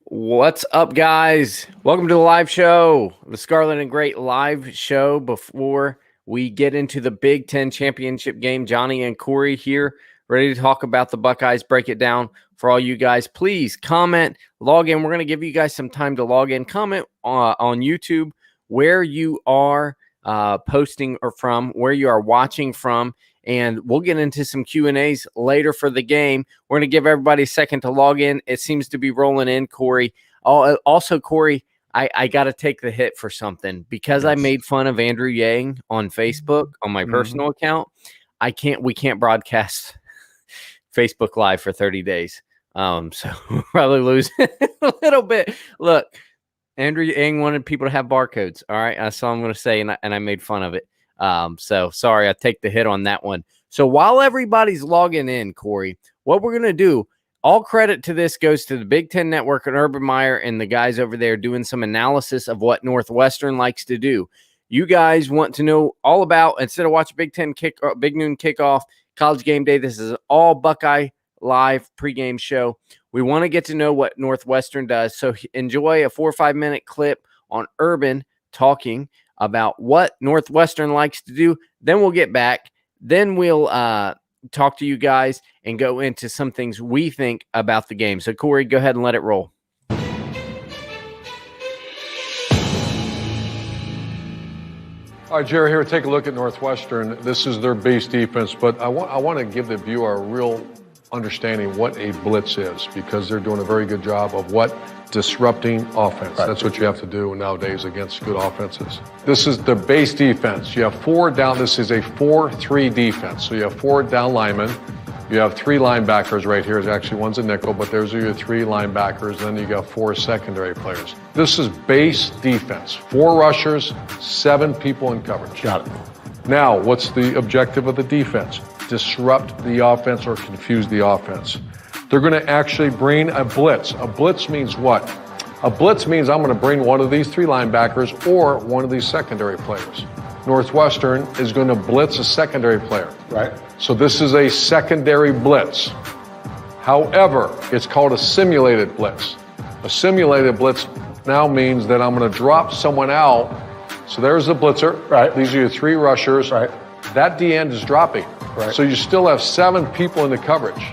What's up, guys? Welcome to the live show, the Scarlet and Great live show. Before we get into the Big Ten championship game, Johnny and Corey here, ready to talk about the Buckeyes, break it down for all you guys. Please comment, log in. We're going to give you guys some time to log in. Comment on YouTube where you are posting or from, where you are watching from, and we'll get into some Q&As later for the game. We're going to give everybody a second to log in. It seems to be rolling in, Corey. Also, Corey, I got to take the hit for something because I made fun of Andrew Yang on Facebook on my personal account. We can't broadcast Facebook Live for 30 days. So we'll probably lose a little bit. Look, Andrew Yang wanted people to have barcodes. All right. That's all I'm going to say. And I made fun of it. So sorry, I take the hit on that one. So while everybody's logging in, Corey, what we're going to do, all credit to this goes to the Big Ten Network and Urban Meyer and the guys over there doing some analysis of what Northwestern likes to do. You guys want to know all about, instead of watching Big Noon kickoff, College Game Day, this is all Buckeye live pregame show. We want to get to know what Northwestern does. So enjoy a 4 or 5 minute clip on Urban talking about what Northwestern likes to do. Then we'll get back. Then we'll talk to you guys and go into some things we think about the game. So, Corey, go ahead and let it roll. All right, Jerry, here, take a look at Northwestern. This is their base defense, but I want to give the viewer a real understanding what a blitz is, because they're doing a very good job of what disrupting offense. Right. That's what you have to do nowadays against good offenses. This is the base defense. You have four down. This is a 4-3 defense. So you have four down linemen. You have three linebackers right here. Actually, one's a nickel, but there's your three linebackers. Then you got four secondary players. This is base defense. 4 rushers, 7 people in coverage. Got it. Now, what's the objective of the defense? Disrupt the offense or confuse the offense. They're going to actually bring a blitz. A blitz means what? A blitz means I'm going to bring one of these 3 linebackers or one of these secondary players. Northwestern is going to blitz a secondary player. Right. So this is a secondary blitz. However, it's called a simulated blitz. A simulated blitz now means that I'm going to drop someone out. So there's the blitzer. Right. These are your 3 rushers. Right. That D end is dropping. Right. So you still have 7 people in the coverage.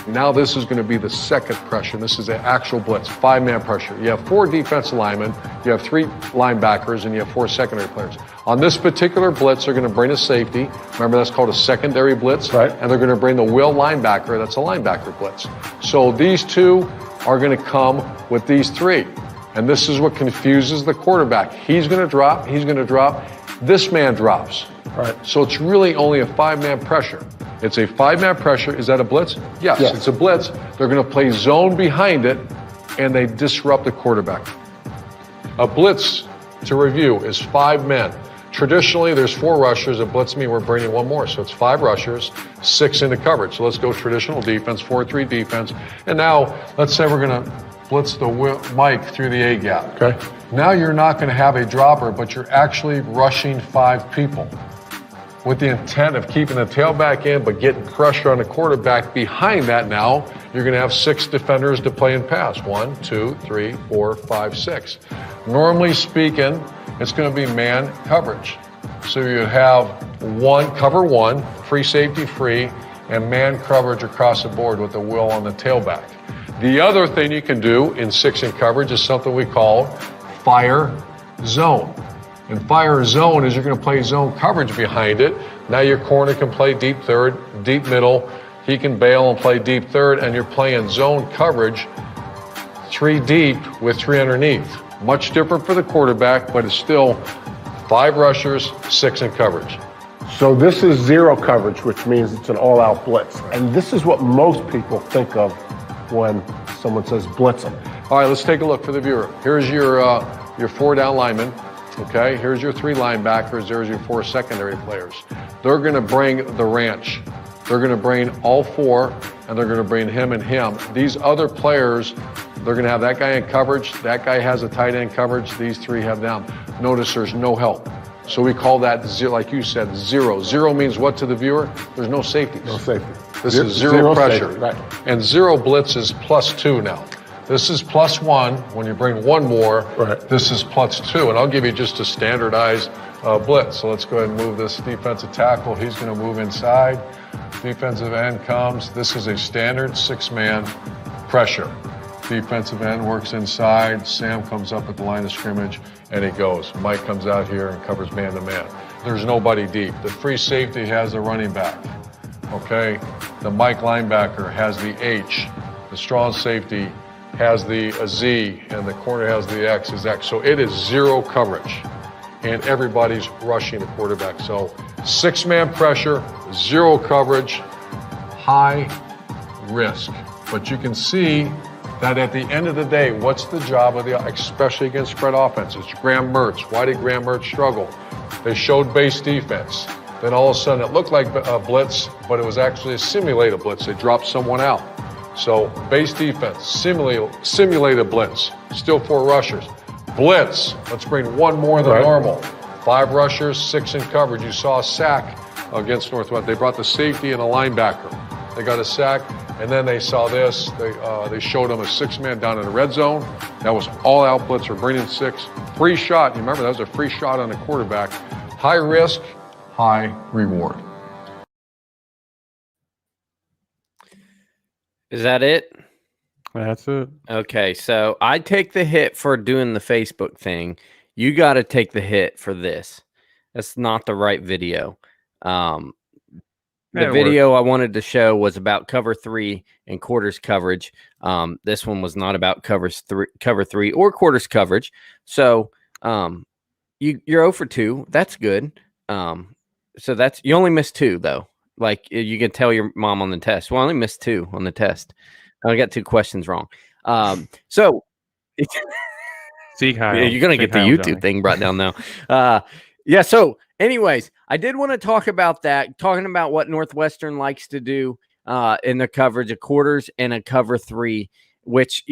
Now this is going to be the second pressure. This is an actual blitz, 5-man pressure. You have 4 defensive linemen, you have 3 linebackers, and you have 4 secondary players. On this particular blitz, they're going to bring a safety. Remember, that's called a secondary blitz. Right. And they're going to bring the will linebacker. That's a linebacker blitz. So these 2 are going to come with these 3. And this is what confuses the quarterback. He's going to drop. He's going to drop. This man drops. Right. So it's really only a 5-man pressure. It's a 5-man pressure. Is that a blitz? Yes, it's a blitz. They're going to play zone behind it, and they disrupt the quarterback. A blitz, to review, is 5 men. Traditionally, there's 4 rushers. A blitz means we're bringing 1 more. So it's 5 rushers, 6 into coverage. So let's go traditional defense, 4-3 defense. And now, let's say we're going to blitz the Mike through the A-gap. Okay. Now you're not going to have a dropper, but you're actually rushing 5 people, with the intent of keeping the tailback in, but getting pressure on the quarterback. Behind that now, you're going to have 6 defenders to play and pass. 1, 2, 3, 4, 5, 6. Normally speaking, it's going to be man coverage. So you have cover 1, free safety free, and man coverage across the board with the will on the tailback. The other thing you can do in 6 in coverage is something we call fire zone. And fire zone is you're going to play zone coverage behind it. Now your corner can play deep third, deep middle. He can bail and play deep third, and you're playing zone coverage 3 deep with 3 underneath. Much different for the quarterback, but it's still 5 rushers, 6 in coverage. So this is zero coverage, which means it's an all-out blitz. And this is what most people think of when someone says blitzing. All right, let's take a look for the viewer. Here's your 4 down linemen. Okay, here's your 3 linebackers. There's your 4 secondary players. They're going to bring the ranch. They're going to bring all 4, and they're going to bring him and him. These other players, they're going to have that guy in coverage. That guy has a tight end coverage. These 3 have them. Notice there's no help. So we call that, like you said, zero. Zero means what to the viewer? There's no safeties. No safety. This is zero pressure. Safety, right. And zero blitz is +2 now. This is +1. When you bring one more, Right. this is +2. And I'll give you just a standardized blitz. So let's go ahead and move this defensive tackle. He's going to move inside. Defensive end comes. This is a standard 6-man pressure. Defensive end works inside. Sam comes up at the line of scrimmage, and he goes. Mike comes out here and covers man-to-man. There's nobody deep. The free safety has the running back. Okay? The Mike linebacker has the H. The strong safety has the Z, and the corner has the X is X. So it is zero coverage, and everybody's rushing the quarterback. So 6-man pressure, zero coverage, high risk. But you can see that at the end of the day, what's the job of especially against spread offenses? Graham Mertz. Why did Graham Mertz struggle? They showed base defense. Then all of a sudden it looked like a blitz, but it was actually a simulated blitz. They dropped someone out. So base defense, simulated blitz, still 4 rushers. Blitz, let's bring one more than normal. 5 rushers, 6 in coverage. You saw a sack against Northwest. They brought the safety and a linebacker. They got a sack, and then they saw this. They showed them a 6-man down in the red zone. That was all out blitz or bringing 6. Free shot. You remember that was a free shot on the quarterback. High risk, high reward. Is that it? That's it. Okay, so I take the hit for doing the Facebook thing. You got to take the hit for this. That's not the right video. The video I wanted to show was about cover 3 and quarters coverage. This one was not about cover 3 or quarters coverage. So you're 0 for 2. That's good. So that's, you only missed 2 though. Like you can tell your mom on the test. Well, I only missed 2 on the test. I got 2 questions wrong. So See, Kyle, you're gonna get the YouTube thing brought down now. Yeah. So, anyways, I did want to talk about that. Talking about what Northwestern likes to do in the coverage of quarters and a cover 3, which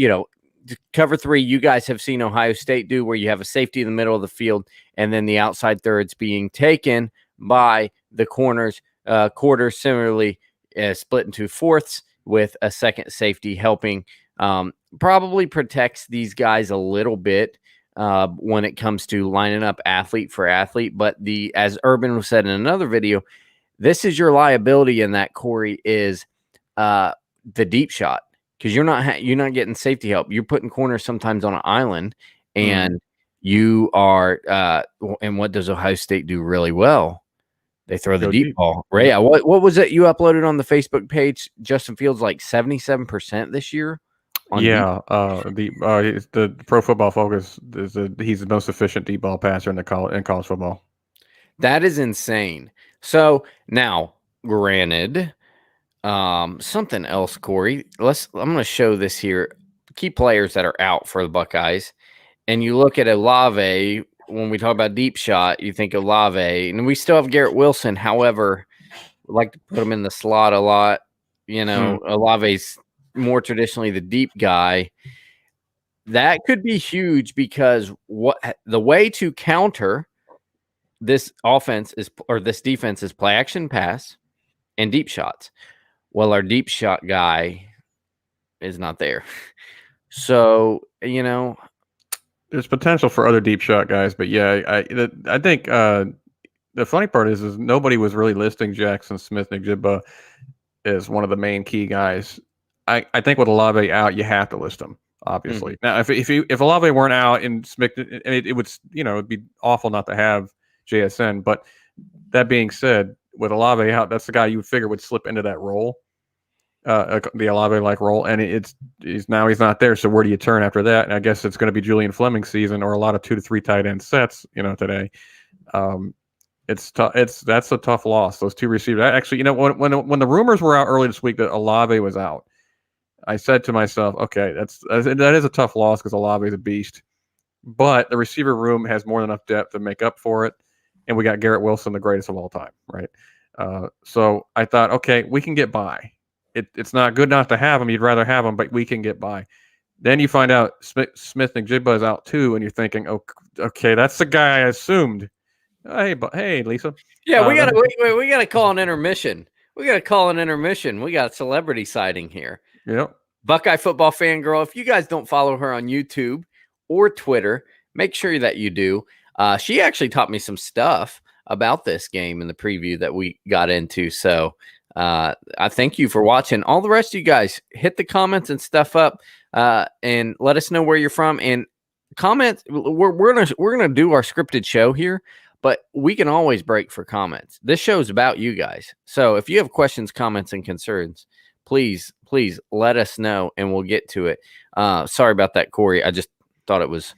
cover 3 you guys have seen Ohio State do, where you have a safety in the middle of the field and then the outside thirds being taken by the corners. Quarters similarly split into fourths with a second safety helping. Probably protects these guys a little bit when it comes to lining up athlete for athlete. But as Urban said in another video, this is your liability in that, Corey, is the deep shot, because you're not getting safety help. You're putting corners sometimes on an island, and you are. And what does Ohio State do really well? They throw the deep ball. Right? Yeah. What was it you uploaded on the Facebook page? Justin Fields like 77% this year. The Pro Football Focus he's the most efficient deep ball passer in college football. That is insane. So now, granted, something else, Corey. I'm going to show this here. Key players that are out for the Buckeyes, and you look at Olave. When we talk about deep shot, you think Olave, and we still have Garrett Wilson. However, we like to put him in the slot a lot. Olave's more traditionally the deep guy. That could be huge, because the way to counter this this defense is play action pass and deep shots. Well, our deep shot guy is not there. So, there's potential for other deep shot guys, but yeah, I think the funny part is nobody was really listing Jackson Smith-Njigba as one of the main key guys. I think with Olave out, you have to list him, obviously. Now, if Olave weren't out and Smith, it would it'd be awful not to have JSN. But that being said, with Olave out, that's the guy you would figure would slip into that role, the Olave-like role, and he's not there. So where do you turn after that? And I guess it's going to be Julian Fleming's season, or a lot of 2 to 3 tight end sets. Today, it's tough. That's a tough loss. Those 2 receivers. Actually, when the rumors were out early this week that Olave was out, I said to myself, okay, that is a tough loss, because Olave is a beast, but the receiver room has more than enough depth to make up for it, and we got Garrett Wilson, the greatest of all time, right? So I thought, okay, we can get by. It's not good not to have him. You'd rather have him, but we can get by. Then you find out Smith-Njigba is out too, and you're thinking, okay, that's the guy I assumed. Hey, Lisa. Yeah, we gotta call an intermission. We got a celebrity sighting here. Yep. Buckeye football fangirl. If you guys don't follow her on YouTube or Twitter, make sure that you do. She actually taught me some stuff about this game in the preview that we got into. So I thank you for watching. All the rest of you guys, hit the comments and stuff up and let us know where you're from. And comments. We're gonna do our scripted show here, but we can always break for comments. This show is about you guys. So if you have questions, comments, and concerns, please let us know and we'll get to it. Sorry about that, Corey. I just thought it was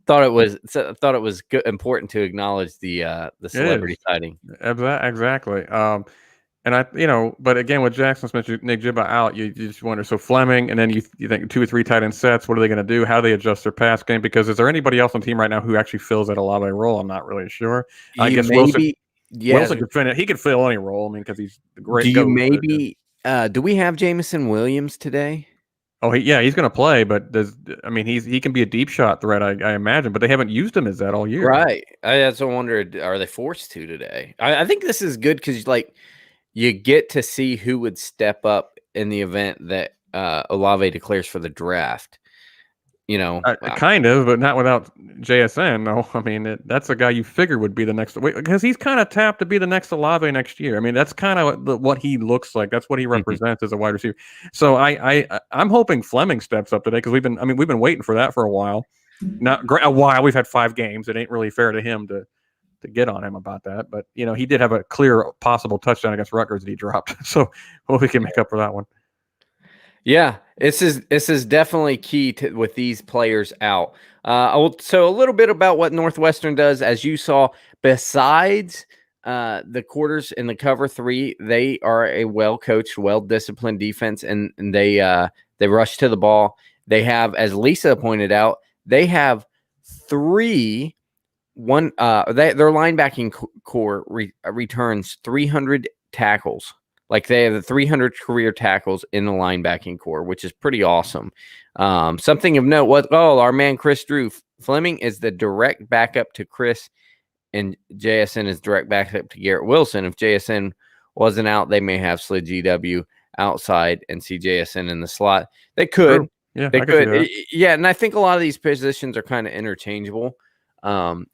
good, important to acknowledge the celebrity sighting. Exactly. And but again, with Jackson Smith, Nick Jibba out, you just wonder. So Fleming, and then you think 2 or 3 tight end sets. What are they going to do? How do they adjust their pass game? Because is there anybody else on the team right now who actually fills that Olave role? I'm not really sure. I guess Wilson could finish. He could fill any role. I mean, because he's a great. Do we have Jamison Williams today? Oh, he's going to play, but he can be a deep shot threat, I imagine, but they haven't used him as that all year. Right. I also wondered, are they forced to today? I think this is good because you get to see who would step up in the event that Olave declares for the draft. Kind of, but not without JSN. No, I mean that's a guy you figure would be the next, because he's kind of tapped to be the next Olave next year. I mean that's kind of what he looks like. That's what he represents as a wide receiver. So I'm hoping Fleming steps up today because we've been waiting for that for a while. We've had 5 games. It ain't really fair to him to get on him about that. But he did have a clear possible touchdown against Rutgers that he dropped. So hope we can make up for that one. Yeah, this is definitely key with these players out. So a little bit about what Northwestern does, as you saw. Besides the quarters in the cover 3, they are a well-coached, well-disciplined defense, and they rush to the ball. They have, as Lisa pointed out, they have their linebacking core returns 300 tackles. Like they have the 300 career tackles in the linebacking core, which is pretty awesome. Something of note our man Chris Drew Fleming is the direct backup to Chris, and JSN is direct backup to Garrett Wilson. If JSN wasn't out, they may have slid GW outside and see JSN in the slot. They could. True. Yeah, they could. Yeah, and I think a lot of these positions are kind of interchangeable,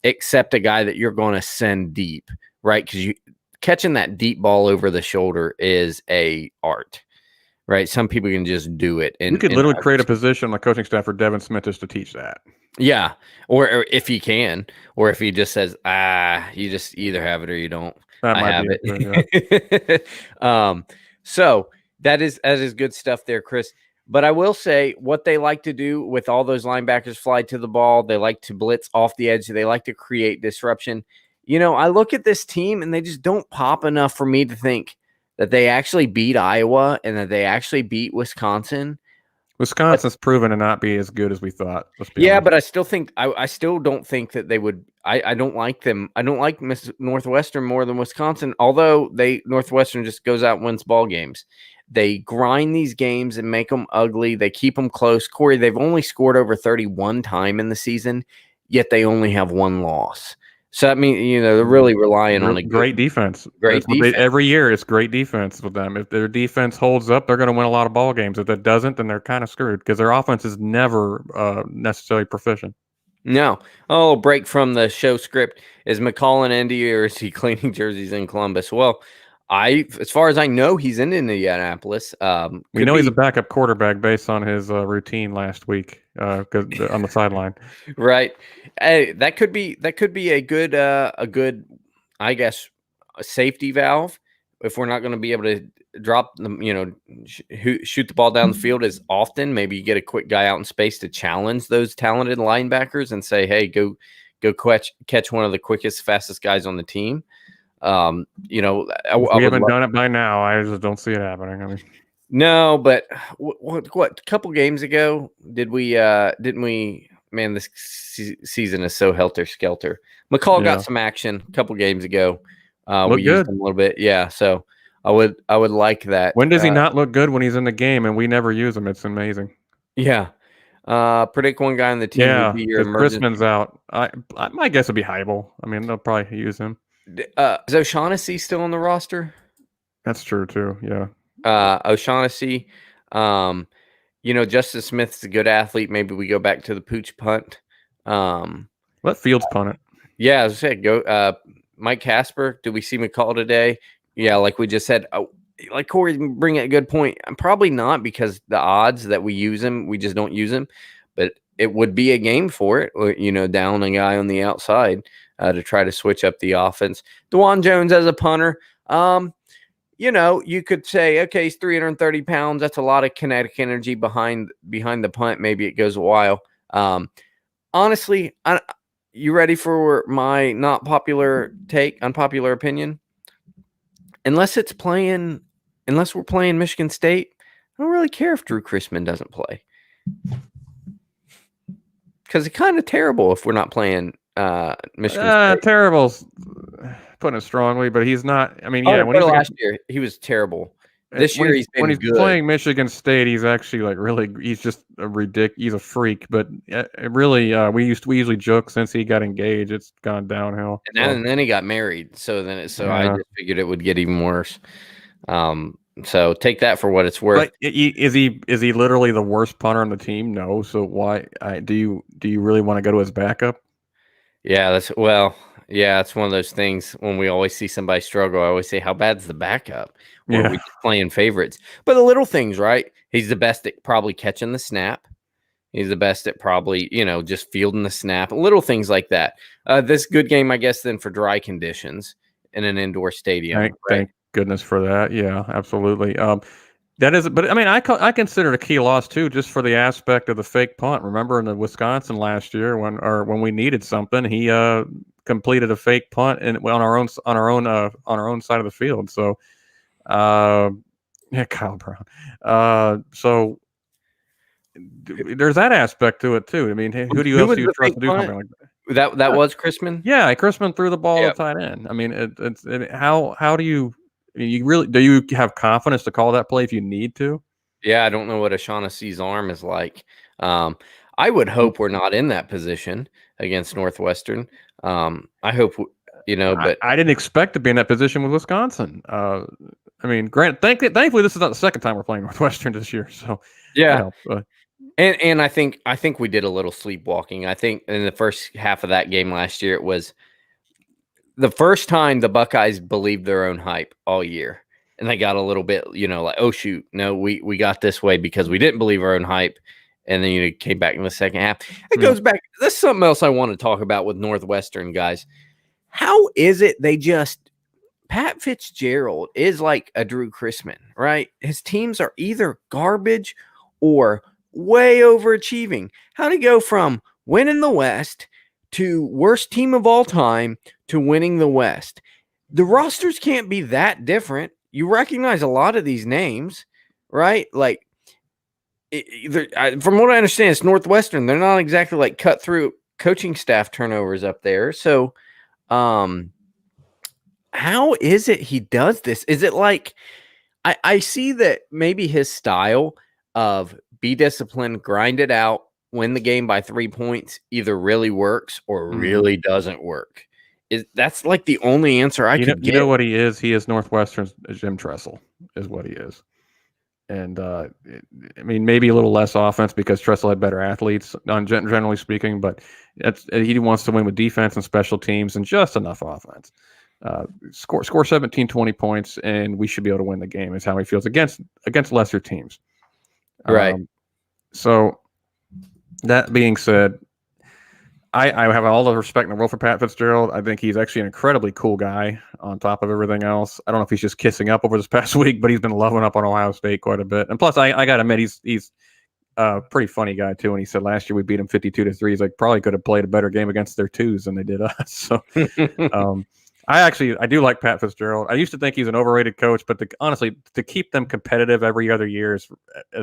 except a guy that you're going to send deep, right? Because catching that deep ball over the shoulder is a art, right? Some people can just do it. And you could literally create a position on the coaching staff for Devin Smith just to teach that. Yeah. Or if he can, or if he just says, you just either have it or you don't. That might have be it. Yeah. So that is good stuff there, Chris. But I will say what they like to do with all those linebackers fly to the ball, they like to blitz off the edge. They like to create disruption. I look at this team and they just don't pop enough for me to think that they actually beat Iowa and that they actually beat Wisconsin. Wisconsin's proven to not be as good as we thought. Yeah, but I still think I still don't think that they would. I don't like them. I don't like Northwestern more than Wisconsin. Although Northwestern just goes out and wins ball games. They grind these games and make them ugly. They keep them close. Corey, they've only scored over 31 times in the season, yet they only have 1 loss. So, I mean, they're really relying on a great defense. Every year, it's great defense with them. If their defense holds up, they're going to win a lot of ball games. If it doesn't, then they're kind of screwed because their offense is never necessarily proficient. No. Oh, break from the show script. Is McCall in Indy or is he cleaning jerseys in Columbus? Well, as far as I know, he's in Indianapolis. We know he's a backup quarterback based on his routine last week on the sideline. Right. Hey, that could be a good, I guess, a safety valve. If we're not going to be able to drop them, shoot the ball down the field as often, maybe you get a quick guy out in space to challenge those talented linebackers and say, hey, go catch one of the quickest, fastest guys on the team. We haven't done it by now. I just don't see it happening. I mean, no, but what a couple games ago didn't we? Man, this season is so helter skelter. McCall got some action a couple games ago. We used him a little bit, yeah. So I would like that. When does he not look good when he's in the game and we never use him? It's amazing. Yeah. Predict one guy on the team. Yeah, if Chrisman's out, my guess would be Heibel. I mean, they'll probably use him. Is O'Shaughnessy still on the roster? That's true too. Yeah. O'Shaughnessy. Justice Smith's a good athlete. Maybe we go back to the pooch punt. Let Fields punt it. Yeah, as I said, go Mike Casper. Did we see McCall today? Yeah, like we just said. Like Corey bring a good point. I'm probably not, because the odds that we use him, we just don't use him. But it would be a game for it, down a guy on the outside to try to switch up the offense. DeJuan Jones as a punter. You could say, okay, he's 330 pounds. That's a lot of kinetic energy behind the punt. Maybe it goes a while. Honestly, you ready for my unpopular opinion? Unless we're playing Michigan State, I don't really care if Drew Chrisman doesn't play, because it's kind of terrible if we're not playing Michigan State. Terrible's putting it strongly, but he's not. I mean, when last year he was terrible. This year he's been when he's good. Playing Michigan State, he's actually like really. He's just he's a freak. But really, we usually joke since he got engaged, it's gone downhill. And then he got married, so I just figured it would get even worse. So take that for what it's worth. But is he literally the worst punter on the team? No. So why do you really want to go to his backup? Yeah, it's one of those things. When we always see somebody struggle, I always say, how bad's the backup? Or are we just playing favorites? But the little things, right? He's the best at probably catching the snap. He's the best at probably, just fielding the snap. Little things like that. This good game, I guess, then for dry conditions in an indoor stadium. Thank goodness for that. Yeah, absolutely. That is, but I mean, I consider it a key loss too, just for the aspect of the fake punt. Remember in the Wisconsin last year when we needed something, he completed a fake punt and on our own side of the field. So, Kyle Brown. So there's that aspect to it too. I mean, who do you trust to do something like that? That was Chrisman. Yeah, Chrisman threw the ball to tight end. I mean, how do you have confidence to call that play if you need to? Yeah, I don't know what O'Shaughnessy's arm is like. I would hope we're not in that position against Northwestern. I hope but I didn't expect to be in that position with Wisconsin. I mean, thankfully this is not the second time we're playing Northwestern this year. So yeah. And I think we did a little sleepwalking. I think in the first half of that game last year, it was the first time the Buckeyes believed their own hype all year. And they got a little bit, like, oh, shoot, no, we got this way because we didn't believe our own hype. And then you came back in the second half. It goes back. That's something else I want to talk about with Northwestern, guys. How is it Pat Fitzgerald is like a Drew Chrisman, right? His teams are either garbage or way overachieving. How to go from winning the West to worst team of all time to winning the West? The rosters can't be that different. You recognize a lot of these names, right? Like, from what I understand, it's Northwestern. They're not exactly like cut through coaching staff turnovers up there. So, how is it he does this? Is it like I see that maybe his style of be disciplined, grind it out, win the game by 3 points either really works or really doesn't work? That's like the only answer I could get. You know what he is? He is Northwestern's Jim Tressel is what he is. And I mean, maybe a little less offense because Tressel had better athletes, generally speaking, but he wants to win with defense and special teams and just enough offense. Score 17, 20 points, and we should be able to win the game is how he feels against lesser teams. Right. So that being said, I have all the respect in the world for Pat Fitzgerald. I think he's actually an incredibly cool guy on top of everything else. I don't know if he's just kissing up over this past week, but he's been loving up on Ohio State quite a bit. And plus, I got to admit, he's a pretty funny guy, too. And he said last year we beat him 52-3. He's like, probably could have played a better game against their twos than they did us. So I do like Pat Fitzgerald. I used to think he's an overrated coach, but honestly, to keep them competitive every other year is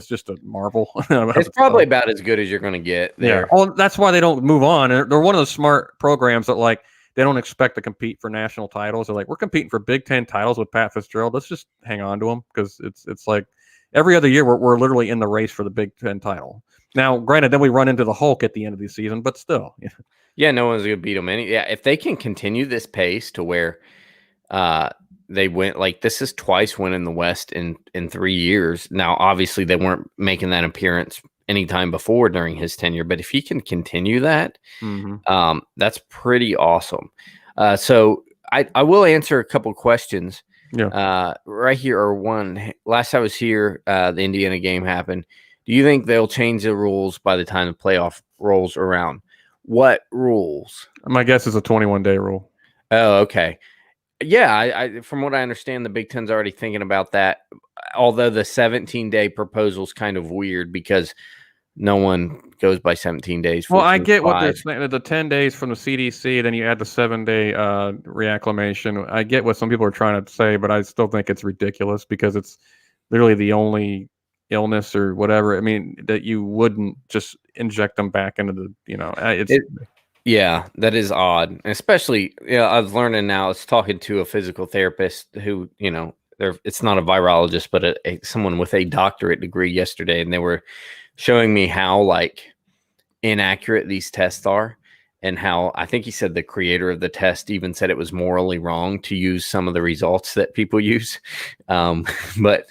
just a marvel. It's probably about as good as you're going to get there. Yeah. Well, that's why they don't move on. They're one of the smart programs that like they don't expect to compete for national titles. They're like, we're competing for Big Ten titles with Pat Fitzgerald. Let's just hang on to him because it's like every other year we're literally in the race for the Big Ten title. Now, granted, then we run into the Hulk at the end of the season, but still. Yeah, no one's going to beat them. If they can continue this pace to where they went like this is twice winning the West in 3 years. Now, obviously, they weren't making that appearance anytime before during his tenure, but if he can continue that, that's pretty awesome. So I will answer a couple questions. Yeah. Right here or one. Last I was here, the Indiana game happened. Do you think they'll change the rules by the time the playoff rolls around? What rules? My guess is a 21-day rule. Oh, okay. Yeah, I from what I understand, the Big Ten's already thinking about that. Although the 17-day proposal is kind of weird because no one goes by 17 days. Well, I get what they're saying. The 10 days from the CDC, then you add the 7-day reacclimation. I get what some people are trying to say, but I still think it's ridiculous because it's literally the only illness or whatever. I mean, that you wouldn't just inject them back into the, Yeah, that is odd. And especially, I was learning now, I was talking to a physical therapist who, it's not a virologist, but someone with a doctorate degree yesterday, and they were showing me how like inaccurate these tests are, and how I think he said the creator of the test even said it was morally wrong to use some of the results that people use. But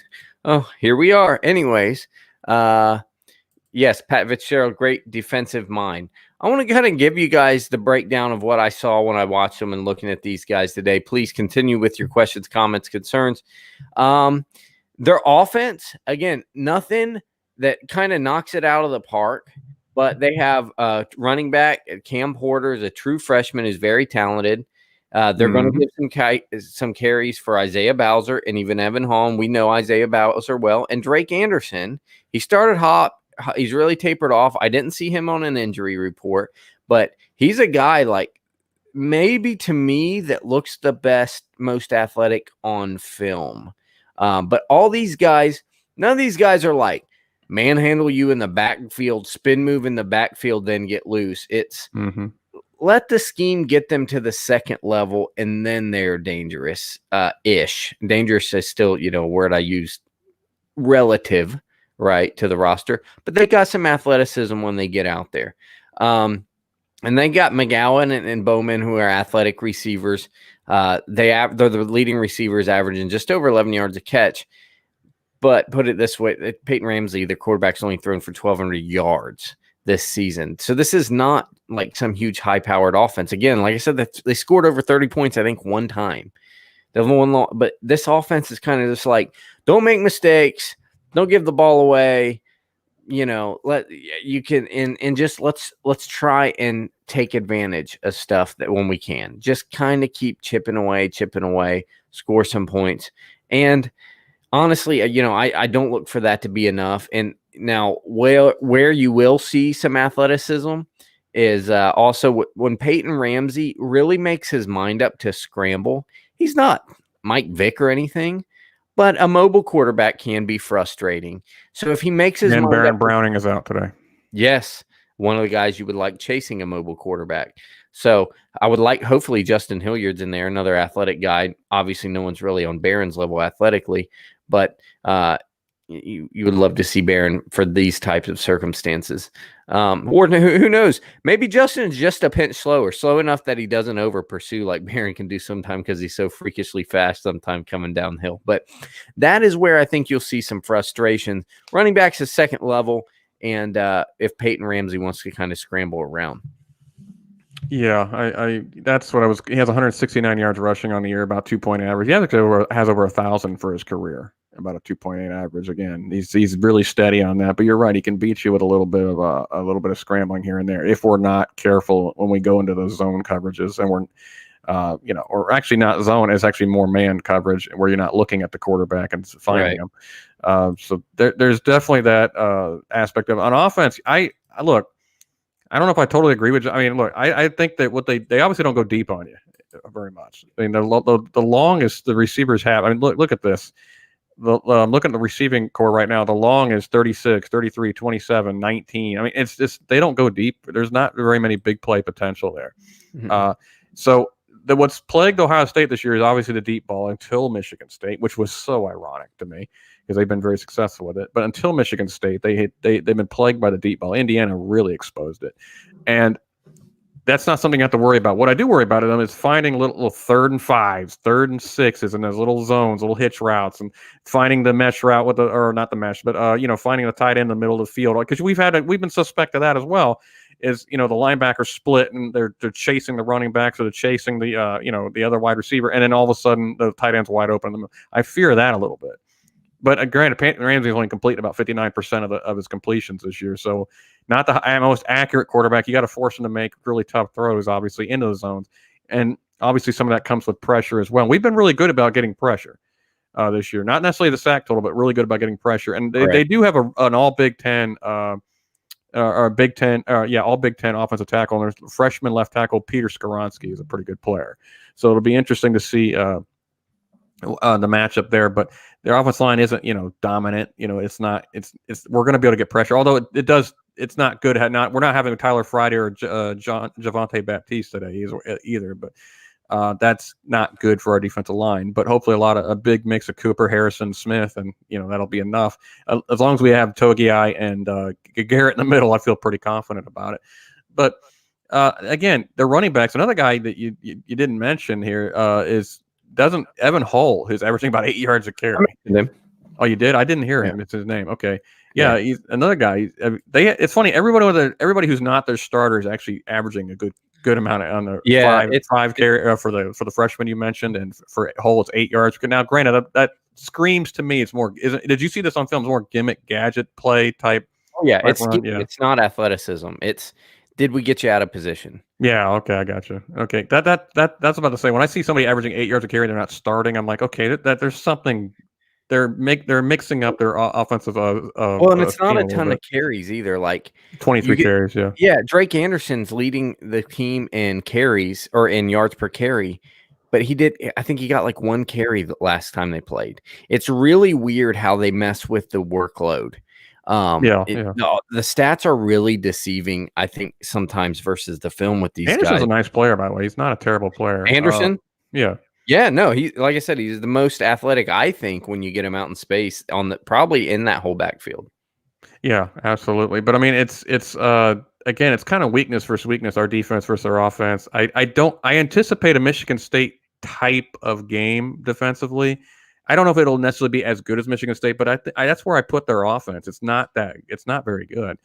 here we are. Anyways, yes, Pat Fitzgerald, great defensive mind. I want to go ahead and give you guys the breakdown of what I saw when I watched them and looking at these guys today. Please continue with your questions, comments, concerns. Their offense, again, nothing that kind of knocks it out of the park, but they have running back Cam Porter is a true freshman who's very talented. They're going to give some carries for Isaiah Bowser and even Evan Hall. We know Isaiah Bowser well. And Drake Anderson, he started hot. He's really tapered off. I didn't see him on an injury report, but he's a guy like maybe to me that looks the best, most athletic on film. But all these guys, none of these guys are like manhandle you in the backfield, spin move in the backfield, then get loose. It's let the scheme get them to the second level, and then they're dangerous ish. Dangerous is still, a word I use relative, right, to the roster, but they got some athleticism when they get out there. And they got McGowan and Bowman, who are athletic receivers. They're the leading receivers, averaging just over 11 yards a catch. But put it this way, Peyton Ramsey, their quarterback's only thrown for 1,200 yards this season. So this is not like some huge high-powered offense. Again, like I said, they scored over 30 points, I think, one time. But this offense is kind of just like, don't make mistakes, don't give the ball away. Let's try and take advantage of stuff that when we can. Just kind of keep chipping away, score some points. And honestly, I don't look for that to be enough. And now where you will see some athleticism is also when Peyton Ramsey really makes his mind up to scramble. He's not Mike Vick or anything, but a mobile quarterback can be frustrating. So if he makes his mind Baron up, Browning is out today. Yes, one of the guys you would like chasing a mobile quarterback. So I would like, hopefully Justin Hilliard's in there, another athletic guy. Obviously, no one's really on Barron's level athletically, but you would love to see Barron for these types of circumstances. Or who knows? Maybe Justin's just a pinch slow enough that he doesn't over pursue like Barron can do sometimes because he's so freakishly fast sometimes coming downhill. But that is where I think you'll see some frustration. Running back's a second level, and if Peyton Ramsey wants to kind of scramble around. Yeah, I that's what I was. He has 169 yards rushing on the year, about 2-point average. He has over 1,000 for his career, about a 2.8 average. Again, he's really steady on that. But you're right, he can beat you with a little bit of scrambling here and there if we're not careful when we go into those zone coverages, and we're or actually not zone, it's actually more man coverage where you're not looking at the quarterback and finding him. So there's definitely that aspect of it. On offense. I don't know if I totally agree with you. I mean, look, I think that what they obviously don't go deep on you very much. I mean, the longest the receivers have. I mean, look at this. I'm looking at the receiving core right now. The long is 36, 33, 27, 19. I mean, it's just they don't go deep. There's not very many big play potential there. So what's plagued Ohio State this year is obviously the deep ball until Michigan State, which was so ironic to me because they've been very successful with it. But until Michigan State, they've been plagued by the deep ball. Indiana really exposed it. And that's not something you have to worry about. What I do worry about them is finding little 3rd and 5s, 3rd and 6s, and those little zones, little hitch routes, and finding the mesh route or not the mesh, but finding the tight end in the middle of the field. Because we've been suspect of that as well. Is the linebacker split and they're chasing the running backs or they're chasing the the other wide receiver, and then all of a sudden the tight end's wide open. I fear that a little bit. But granted, Ramsey's only completing about 59% of his completions this year, so not the most accurate quarterback. You got to force him to make really tough throws, obviously, into the zones, and obviously some of that comes with pressure as well. We've been really good about getting pressure this year, not necessarily the sack total, but really good about getting pressure. And they do have an all Big Ten all Big Ten offensive tackle. And there's freshman left tackle Peter Skoronski is a pretty good player, so it'll be interesting to see the matchup there. But their offensive line isn't dominant. It's not. It's we're going to be able to get pressure, although it does. It's not good. We're not having Tyler Friday or Javonte Baptiste today either. But that's not good for our defensive line. But hopefully a big mix of Cooper, Harrison, Smith, and that'll be enough. As long as we have Togiai and Garrett in the middle, I feel pretty confident about it. But again, the running backs. Another guy that you didn't mention here Evan Hull, who's averaging about 8 yards a carry. Oh, you did? I didn't hear him. It's his name. Okay. Yeah, he's another guy. It's funny. Everybody who's not their starter is actually averaging a good amount on the five carry for the freshman you mentioned, and for Hull it's 8 yards. Now, granted, that screams to me it's more. Did you see this on film? It's more gimmick gadget play type. Oh yeah, it's not athleticism. It's did we get you out of position? Yeah. Okay, I got you. Okay, that's about to say. When I see somebody averaging 8 yards a carry, they're not starting. I'm like, okay, that there's something. They're mixing up their offensive. Well, and it's not a ton of carries either. Like 23 carries. Yeah. Yeah, Drake Anderson's leading the team in carries or in yards per carry, but I think he got like 1 carry the last time they played. It's really weird how they mess with the workload. The stats are really deceiving, I think, sometimes versus the film with these Anderson's guys. a nice player, by the way. He's not a terrible player. Anderson? Yeah. Yeah, no, like I said, he's the most athletic, I think, when you get him out in space probably in that whole backfield. Yeah, absolutely. But I mean, it's again, it's kind of weakness versus weakness, our defense versus our offense. I anticipate a Michigan State type of game defensively. I don't know if it'll necessarily be as good as Michigan State, but that's where I put their offense. It's not very good.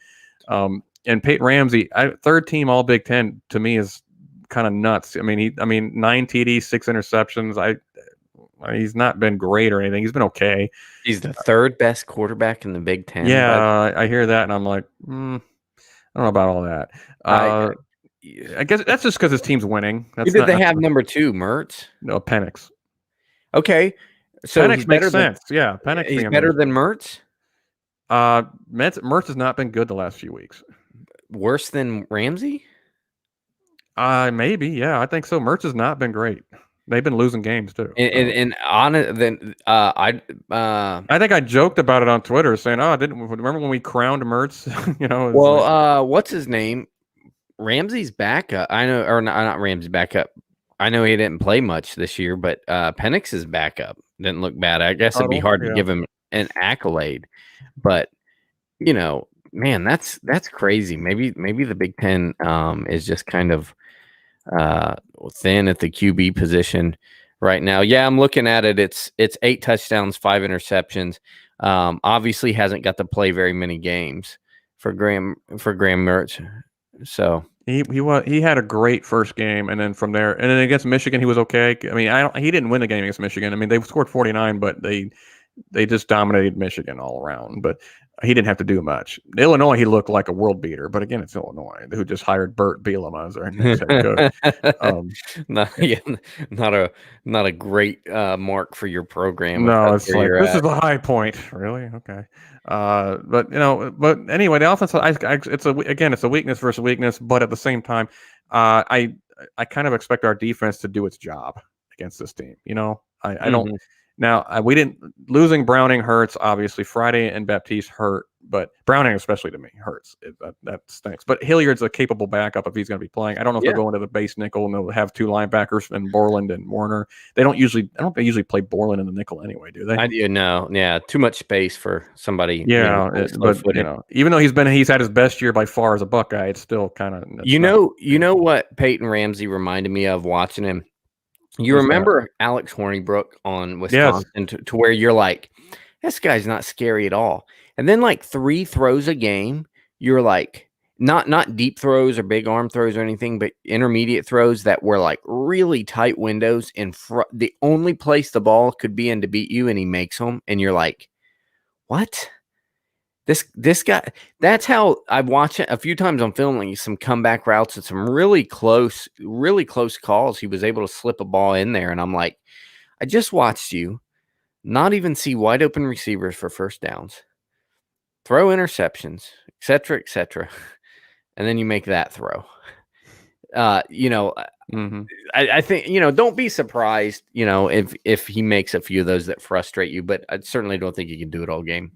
And Peyton Ramsey, third team All Big Ten to me is kind of nuts. I mean, 9 TDs, 6 interceptions. He's not been great or anything. He's been okay. He's the third best quarterback in the Big Ten. Yeah, I hear that, and I'm like, I don't know about all that. I guess that's just because his team's winning. Who did they have number 2, Mertz? No, Penix. Okay, so Penix makes sense. Yeah, Penix. He's better than Mertz. Mertz has not been good the last few weeks. Worse than Ramsey? Maybe. Yeah, I think so. Mertz has not been great. They've been losing games too. I think I joked about it on Twitter, saying, "Oh, I didn't remember when we crowned Mertz." What's his name? Ramsey's backup. I know, or not Ramsey's backup. I know he didn't play much this year, but Penix's backup didn't look bad. I guess it'd be hard to give him an accolade, but man, that's crazy. Maybe the Big Ten is just kind of thin at the QB position right now. Yeah, I'm looking at it. It's 8 touchdowns, 5 interceptions. Obviously hasn't got to play very many games for Graham Mertz. So he had a great first game, and then from there, and then against Michigan, he was okay. I mean, he didn't win the game against Michigan. I mean, they scored 49, but they just dominated Michigan all around. But he didn't have to do much. Illinois, he looked like a world beater, but again, it's Illinois who just hired Burt Bielema as their next head coach. Not a great mark for your program. No, it's like this is the high point, really. Okay, but anyway, the offense. It's a weakness versus weakness, but at the same time, I kind of expect our defense to do its job against this team. I don't. Now, we didn't losing Browning hurts. Obviously, Friday and Baptiste hurt, but Browning, especially to me, hurts. That stinks. But Hilliard's a capable backup if he's going to be playing. I don't know if they're going to the base nickel and they'll have 2 linebackers and Borland and Warner. I don't think they usually play Borland in the nickel anyway, do they? I do know. Yeah, too much space for somebody. Yeah, but even though he's had his best year by far as a Buckeye, it's still kind of you know what Peyton Ramsey reminded me of watching him. You remember Alex Hornibrook on Wisconsin to where you're like, this guy's not scary at all. And then like 3 throws a game, you're like, not deep throws or big arm throws or anything, but intermediate throws that were like really tight windows in front. The only place the ball could be in to beat you, and he makes them. And you're like, what? This guy, that's how I've watched it a few times on film, like some comeback routes and some really close calls. He was able to slip a ball in there. And I'm like, I just watched you not even see wide open receivers for first downs, throw interceptions, et cetera. And then you make that throw. I think, don't be surprised, if he makes a few of those that frustrate you, but I certainly don't think he can do it all game.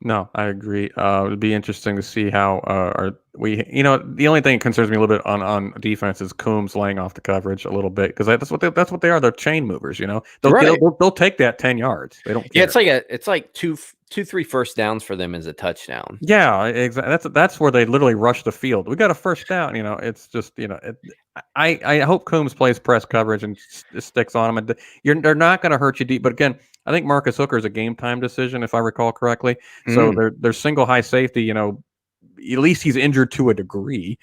No, I agree. It'd be interesting to see how the only thing that concerns me a little bit on defense is Coombs laying off the coverage a little bit, because that's what they are. They're chain movers. They'll take that 10 yards. They don't care. Yeah, it's like 2-3 first downs for them is a touchdown. Yeah, exactly. That's where they literally rush the field. We got a first down. It's just I hope Coombs plays press coverage and sticks on them. And they're not going to hurt you deep. But again, I think Marcus Hooker is a game time decision, if I recall correctly. So they're single high safety. At least he's injured to a degree.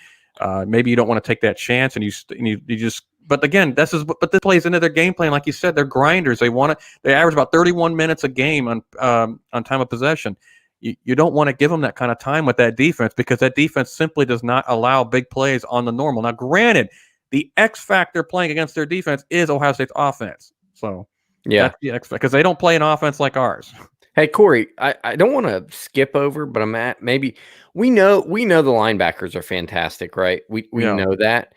Maybe you don't want to take that chance, and you just. But again, this plays into their game plan. Like you said, they're grinders. They average about 31 minutes a game on time of possession. You don't want to give them that kind of time with that defense, because that defense simply does not allow big plays on the normal. Now, granted, the X factor playing against their defense is Ohio State's offense. So that's the X factor, because they don't play an offense like ours. Hey, Corey, I don't want to skip over, but maybe we know the linebackers are fantastic, right? We know that.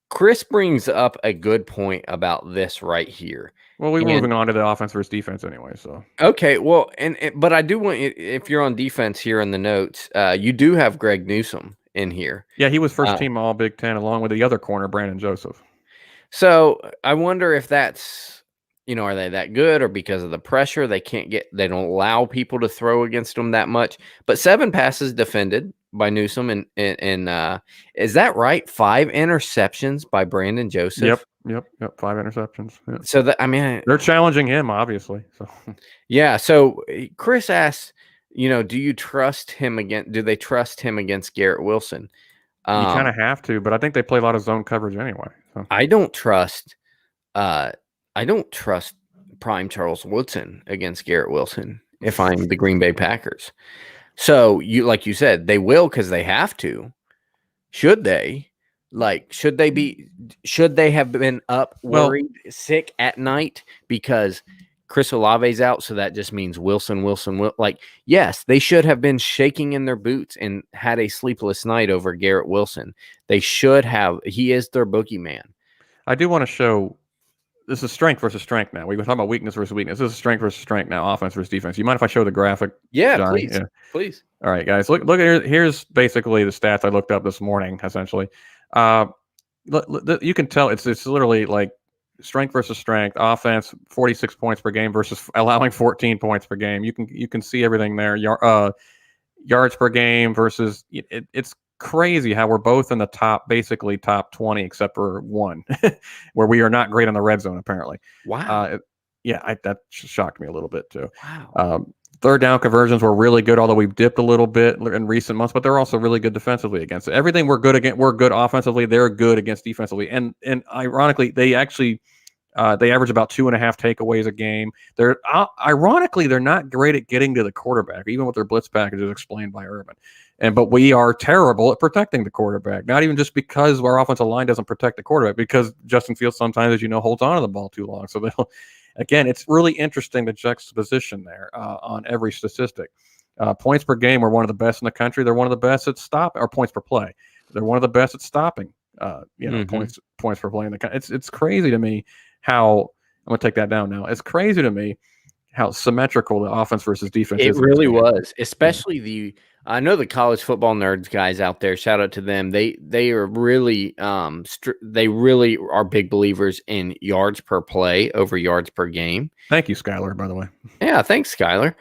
Chris brings up a good point about this right here. Well, we're moving on to the offense versus defense anyway. So okay, well, but I do want, if you're on defense here in the notes, you do have Greg Newsome in here. Yeah, he was first team All Big Ten along with the other corner, Brandon Joseph. So I wonder if that's, are they that good, or because of the pressure they don't allow people to throw against them that much. But 7 passes defended by Newsome, and is that right? 5 interceptions by Brandon Joseph. Yep. 5 interceptions. Yeah. So they're challenging him, obviously. So yeah. So Chris asks, do you trust him again? Do they trust him against Garrett Wilson? You kind of have to, but I think they play a lot of zone coverage anyway. So. I don't trust prime Charles Woodson against Garrett Wilson if I'm the Green Bay Packers. So like you said, they will, because they have to. Should they? Should they have been up, worried, sick at night because Chris Olave's out? So that just means Wilson. Yes, they should have been shaking in their boots and had a sleepless night over Garrett Wilson. They should have. He is their boogeyman. I do want to show. This is strength versus strength now. We were talking about weakness versus weakness. This is strength versus strength now, offense versus defense. You mind if I show the graphic? Yeah, Johnny? Please. Yeah. Please. All right, guys. Look here. Here's basically the stats I looked up this morning, essentially. You can tell it's literally like strength versus strength. Offense, 46 points per game versus allowing 14 points per game. You can see everything there. Yards per game versus it's crazy how we're both in the basically top 20, except for one, where we are not great on the red zone, apparently. Wow. That shocked me a little bit too. Wow. Third down conversions were really good, although we've dipped a little bit in recent months, but they're also really good defensively against it. Everything we're good against, we're good offensively. They're good against defensively. And ironically, they actually, they average about 2.5 takeaways a game. They're not great at getting to the quarterback, even with their blitz packages explained by Urban. But we are terrible at protecting the quarterback. Not even just because our offensive line doesn't protect the quarterback, because Justin Fields sometimes, as you know, holds on to the ball too long. So again, it's really interesting, the juxtaposition there on every statistic. Points per game, we're one of the best in the country. They're one of the best at points per play. They're one of the best at stopping. Points per play in the country. It's crazy to me how I'm going to take that down now. It's crazy to me how symmetrical the offense versus defense It is. in this really game. was, especially I know the college football nerds guys out there. Shout out to them. They are really they really are big believers in yards per play over yards per game. Thank you, Skylar, by the way. Yeah, thanks, Skylar.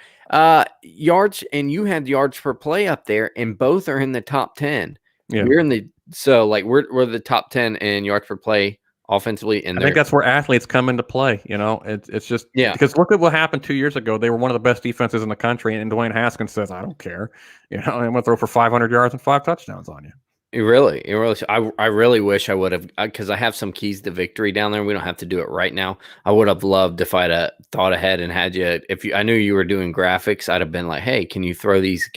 Yards, and you had yards per play up there, and both are in the top 10. Yeah. We're the top 10 in yards per play offensively. And I think that's where athletes come into play. It's just because look at what happened 2 years ago. They were one of the best defenses in the country, and Dwayne Haskins says, "I don't care. I'm going to throw for 500 yards and 5 touchdowns on you." It really. I really wish I would have, because I have some keys to victory down there. We don't have to do it right now. I would have loved if I'd thought ahead and had you. I knew you were doing graphics, I'd have been like, "Hey, can you throw these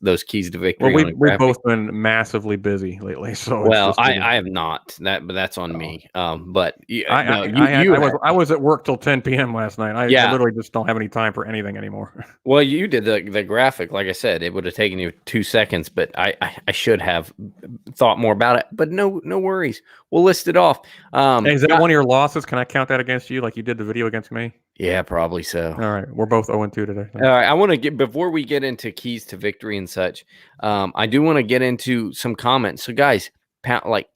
those keys to victory?" Well, we've both been massively busy lately, so I have not but that's on me. But I was at work till 10 p.m. last night. I literally just don't have any time for anything anymore. Well, you did the graphic. Like I said, it would have taken you 2 seconds, but I should have thought more about it. But no worries. We'll list it off. Hey, is that one of your losses? Can I count that against you like you did the video against me? Yeah, probably so. All right. We're both 0-2 today. All right. I want to before we get into keys to victory and such, I do want to get into some comments. So guys,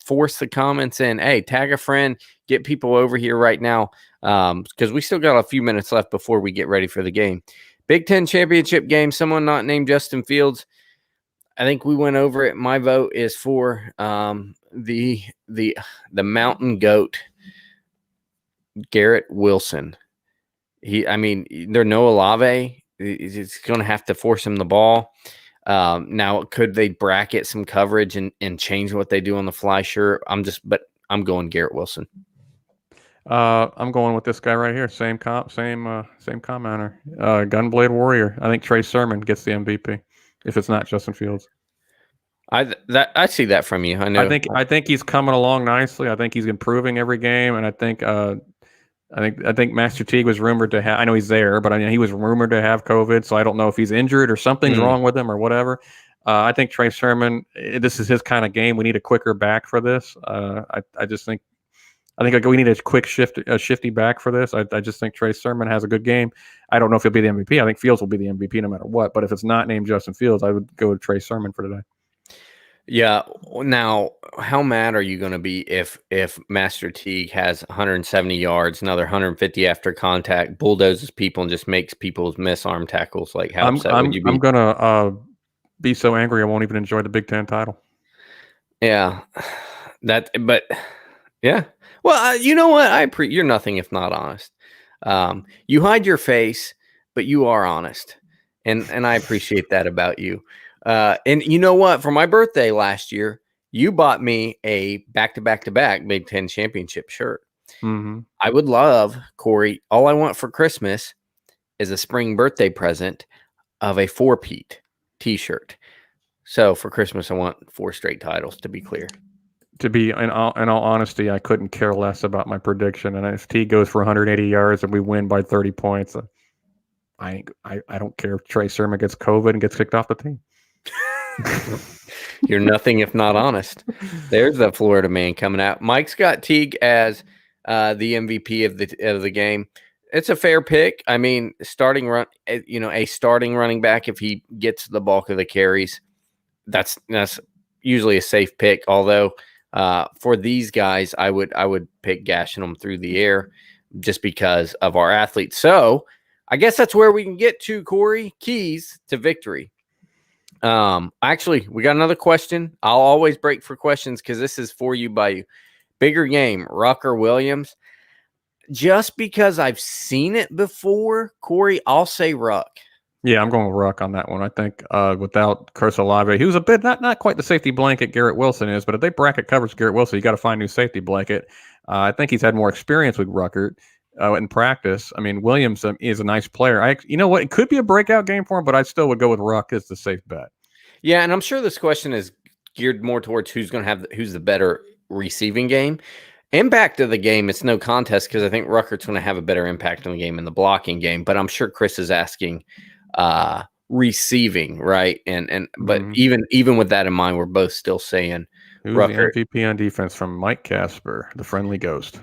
force the comments in. Hey, tag a friend, get people over here right now. Because we still got a few minutes left before we get ready for the game. Big Ten championship game. Someone not named Justin Fields. I think we went over it. My vote is for the mountain goat, Garrett Wilson. They're no Olave. It's going to have to force him the ball. Now, could they bracket some coverage and change what they do on the fly? Sure. I'm going Garrett Wilson. I'm going with this guy right here. Same commenter. Gunblade Warrior. I think Trey Sermon gets the MVP if it's not Justin Fields. I see that from you. I know. I think he's coming along nicely. I think he's improving every game, and I think Master Teague was rumored to have. I know he's there, but he was rumored to have COVID, so I don't know if he's injured or something's wrong with him or whatever. I think Trey Sermon. This is his kind of game. We need a quicker back for this. I just think. I think we need a quick shifty back for this. I just think Trey Sermon has a good game. I don't know if he'll be the MVP. I think Fields will be the MVP no matter what. But if it's not named Justin Fields, I would go with Trey Sermon for today. Yeah. Now, how mad are you going to be if Master Teague has 170 yards, another 150 after contact, bulldozes people, and just makes people miss arm tackles? Like, how upset would you be? I'm going to be so angry I won't even enjoy the Big Ten title. Yeah. Yeah. Well, you know what? You're nothing if not honest. You hide your face, but you are honest, and I appreciate that about you. And you know what? For my birthday last year, you bought me a back-to-back-to-back Big Ten championship shirt. Mm-hmm. I would love, Corey. All I want for Christmas is a spring birthday present of a 4-peat T-shirt. So for Christmas, I want 4 straight titles. To be clear. To be in all honesty, I couldn't care less about my prediction. And if T goes for 180 yards and we win by 30 points, I don't care if Trey Sermon gets COVID and gets kicked off the team. You're nothing if not honest. There's the Florida man coming out. Mike's got Teague as the MVP of the game. It's a fair pick. I mean, a starting running back, if he gets the bulk of the carries, that's usually a safe pick. Although for these guys, I would pick gashing them through the air just because of our athletes. So I guess that's where we can get to, Corey. Keys to victory. Actually, we got another question. I'll always break for questions because this is for you by you. Bigger game, Rucker Williams. Just because I've seen it before, Corey, I'll say Ruck. Yeah, I'm going with Ruck on that one. I think without Chris Olave, he was a bit not quite the safety blanket Garrett Wilson is, but if they bracket coverage Garrett Wilson, you got to find a new safety blanket. I think he's had more experience with Rucker in practice. I mean, Williams is a nice player. You know what? It could be a breakout game for him, but I still would go with Ruck as the safe bet. Yeah, and I'm sure this question is geared more towards who's the better receiving game. Impact of the game, it's no contest because I think Ruckert's going to have a better impact on the game in the blocking game. But I'm sure Chris is asking receiving, right? But even with that in mind, we're both still saying who's Rucker. the MVP on defense from Mike Casper, the friendly ghost.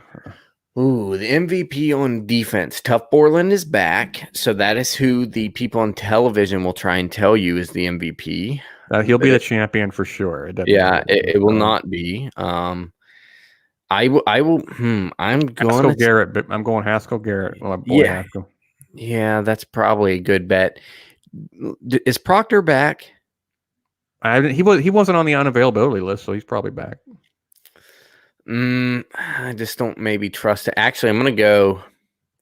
Ooh, the MVP on defense. Tough Borland is back. So that is who the people on television will try and tell you is the MVP. He'll be the champion for sure. It It will not be. I will. I'm going Haskell Garrett, but I'm going Haskell Garrett. My boy Haskell. Yeah, that's probably a good bet. Is Proctor back? He wasn't on the unavailability list, so he's probably back. I just don't maybe trust it. Actually, I'm going to go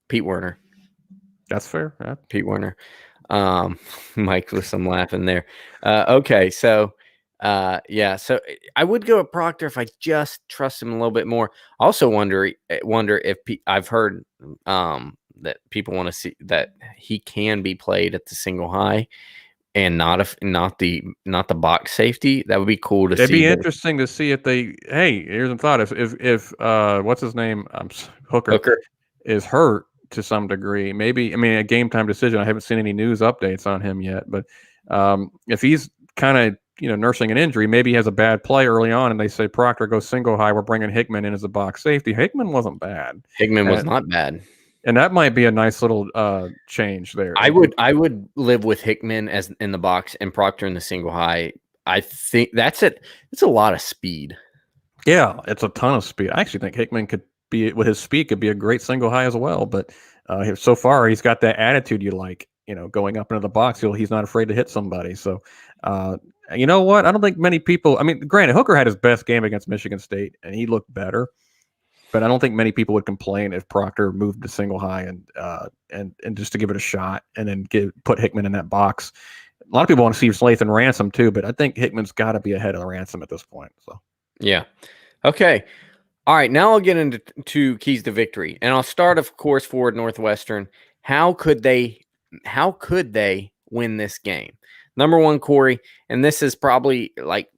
Pete Werner. That's fair. Yeah. Pete Werner. Mike with some laughing there. Okay, so so I would go with Proctor if I just trust him a little bit more. Also wonder if I've heard that people want to see that he can be played at the single high and not the box safety. That would be cool to see. It'd be interesting to see if they. Hey, here's a thought: if what's his name, Hooker is hurt to some degree, maybe. I mean, a game time decision. I haven't seen any news updates on him yet, but if he's kind of nursing an injury, maybe he has a bad play early on, and they say Proctor goes single high. We're bringing Hickman in as a box safety. Hickman wasn't bad. Hickman was not bad. And that might be a nice little change there. I would live with Hickman as in the box and Proctor in the single high. I think that's it. It's a lot of speed. Yeah, it's a ton of speed. I actually think Hickman could be, with his speed, could be a great single high as well. But so far, he's got that attitude you like. Going up into the box, he's not afraid to hit somebody. So, you know what? I don't think many people. I mean, granted, Hooker had his best game against Michigan State, and he looked better. But I don't think many people would complain if Proctor moved to single high and just to give it a shot and then put Hickman in that box. A lot of people want to see Lathan Ransom too, but I think Hickman's got to be ahead of Ransom at this point. So yeah, okay, all right. Now I'll get into keys to victory, and I'll start, of course, for Northwestern. How could they win this game? Number one, Corey, and this is probably like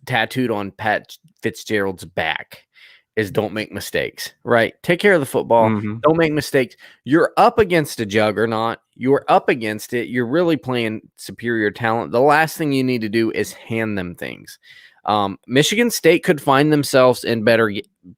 tattooed on Pat Fitzgerald's back, is don't make mistakes, right? Take care of the football. Mm-hmm. Don't make mistakes. You're up against a juggernaut. You're up against it. You're really playing superior talent. The last thing you need to do is hand them things. Michigan State could find themselves in better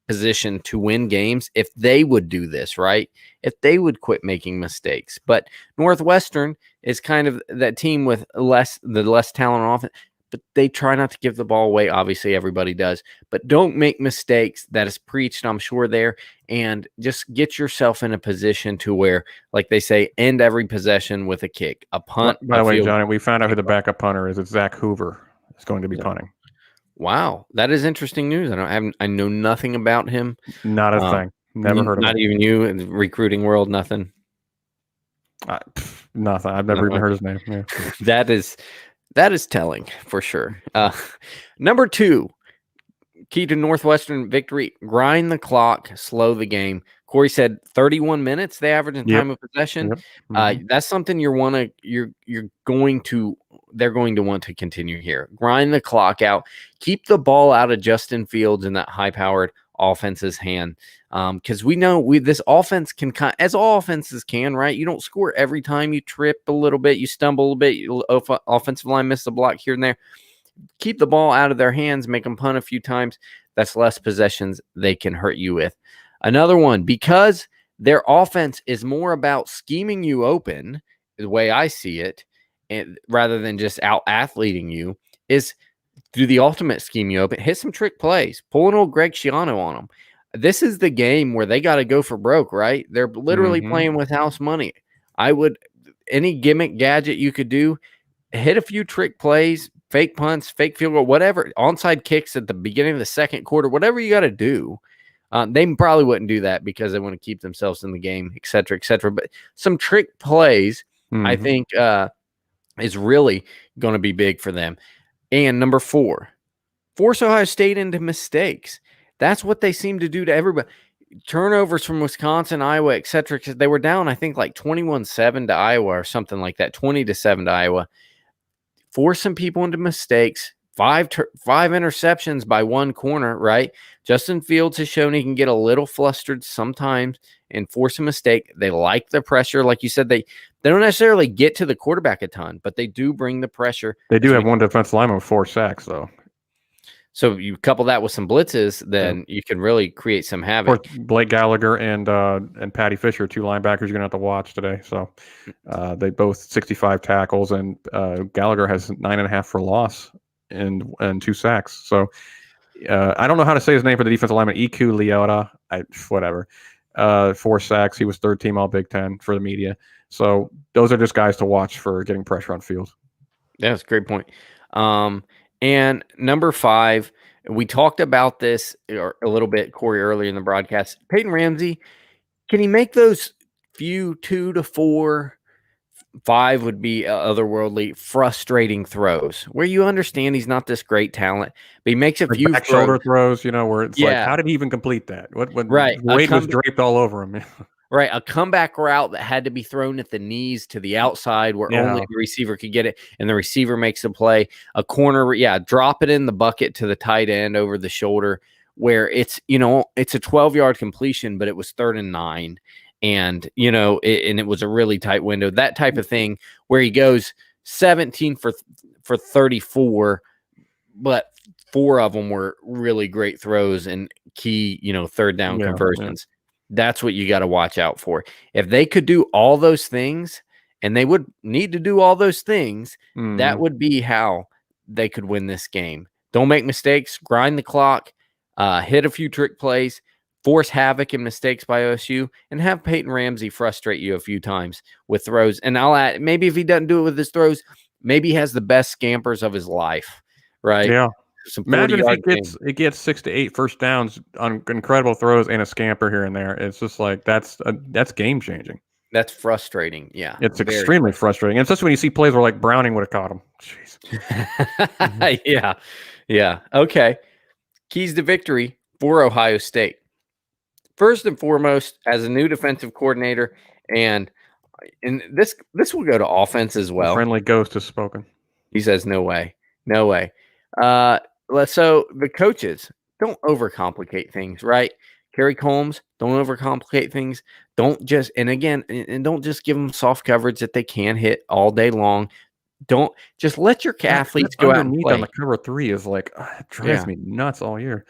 position to win games if they would do this, right? If they would quit making mistakes. But Northwestern is kind of that team with less talent on offense. But they try not to give the ball away. Obviously, everybody does. But don't make mistakes. That is preached, I'm sure, there. And just get yourself in a position to where, like they say, end every possession with a kick, a punt. By the way, Johnny, we found out who the backup punter is. It's Zach Hoover. It's going to be punting. Wow, that is interesting news. I know nothing about him. Not a thing. Never heard of him. Not even you in the recruiting world. Nothing. Nothing. I've never even heard his name. Yeah. That is telling for sure. Number two, key to Northwestern victory: grind the clock, slow the game. Corey said 31 minutes they average in time of possession. Yep. Mm-hmm. That's something they're going to want to continue here. Grind the clock out. Keep the ball out of Justin Fields in that high-powered offense's hand. Because we know this offense can, as all offenses can, right? You don't score every time. You trip a little bit, you stumble a bit, offensive line misses a block here and there. Keep the ball out of their hands, make them punt a few times. That's less possessions they can hurt you with. Another one, because their offense is more about scheming you open, the way I see it, and rather than just out-athleting you, is do the ultimate scheme you open. Hit some trick plays. Pull an old Greg Schiano on them. This is the game where they got to go for broke, right? They're literally playing with house money. Any gimmick gadget you could do, hit a few trick plays, fake punts, fake field goal, whatever, onside kicks at the beginning of the second quarter, whatever you got to do. They probably wouldn't do that because they want to keep themselves in the game, et cetera, et cetera. But some trick plays, I think, is really going to be big for them. And number four, force Ohio State into mistakes. That's what they seem to do to everybody. Turnovers from Wisconsin, Iowa, et cetera, because they were down, I think, like 21-7 to Iowa or something like that, 20-7 to Iowa. Force some people into mistakes. Five interceptions by one corner, right? Justin Fields has shown he can get a little flustered sometimes and force a mistake. They like the pressure. Like you said, they don't necessarily get to the quarterback a ton, but they do bring the pressure. They do have one defensive lineman with 4 sacks, though. So you couple that with some blitzes, then you can really create some Of havoc. course, Blake Gallagher and Patty Fisher, 2 linebackers you're going to have to watch today. So they both 65 tackles, and Gallagher has 9.5 for loss and 2 sacks. So I don't know how to say his name for the defensive lineman, Iku Leota. Whatever. 4 sacks. He was 3rd team All Big Ten for the media. So those are just guys to watch for getting pressure on field. Yeah, that's a great point. And number 5, we talked about this a little bit, Corey, earlier in the broadcast. Peyton Ramsey, can he make those few 2 to 4, 5 would be otherworldly, frustrating throws where you understand he's not this great talent, but he makes a Like few back shoulder throws, where it's like, Yeah. how did he even complete that? What Right. weight was draped all over him. Right, a comeback route that had to be thrown at the knees to the outside where only the receiver could get it, and the receiver makes the play. A corner, drop it in the bucket to the tight end over the shoulder where it's a 12-yard completion, but it was 3rd and 9, and it was a really tight window. That type of thing where he goes 17 for 34, but 4 of them were really great throws and key, 3rd down conversions. That's what you got to watch out for. If they could do all those things, and they would need to do all those things, that would be how they could win this game. Don't make mistakes, grind the clock, hit a few trick plays, force havoc and mistakes by OSU, and have Peyton Ramsey frustrate you a few times with throws. And I'll add, maybe if he doesn't do it with his throws, maybe he has the best scampers of his life, right? Yeah. Imagine if he he gets 6 to 8 first downs on incredible throws and a scamper here and there. It's just like that's game changing. That's frustrating. Yeah, it's extremely frustrating, and especially when you see plays where like Browning would have caught him. Jeez. Yeah. Okay. Keys to victory for Ohio State. First and foremost, as a new defensive coordinator, and this will go to offense as well. The friendly ghost has spoken. He says, "No way, no way." So the coaches, don't overcomplicate things, right? Kerry Combs, don't overcomplicate things. Don't just don't just give them soft coverage that they can hit all day long. Don't just let your athletes go out and play. On the cover 3 is like it drives me nuts all year.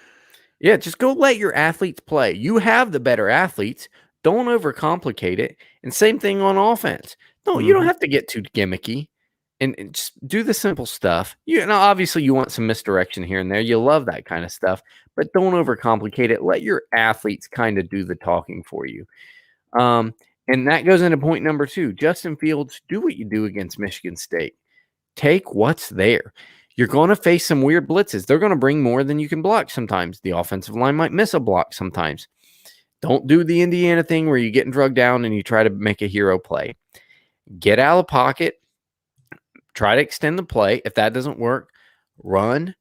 Yeah, just go let your athletes play. You have the better athletes. Don't overcomplicate it. And same thing on offense. No, you don't have to get too gimmicky. And just do the simple stuff. Obviously, you want some misdirection here and there. You love that kind of stuff, but don't overcomplicate it. Let your athletes kind of do the talking for you. And that goes into point number 2. Justin Fields, do what you do against Michigan State. Take what's there. You're going to face some weird blitzes. They're going to bring more than you can block sometimes. The offensive line might miss a block sometimes. Don't do the Indiana thing where you're getting drugged down and you try to make a hero play. Get out of the pocket. Try to extend the play. If that doesn't work, run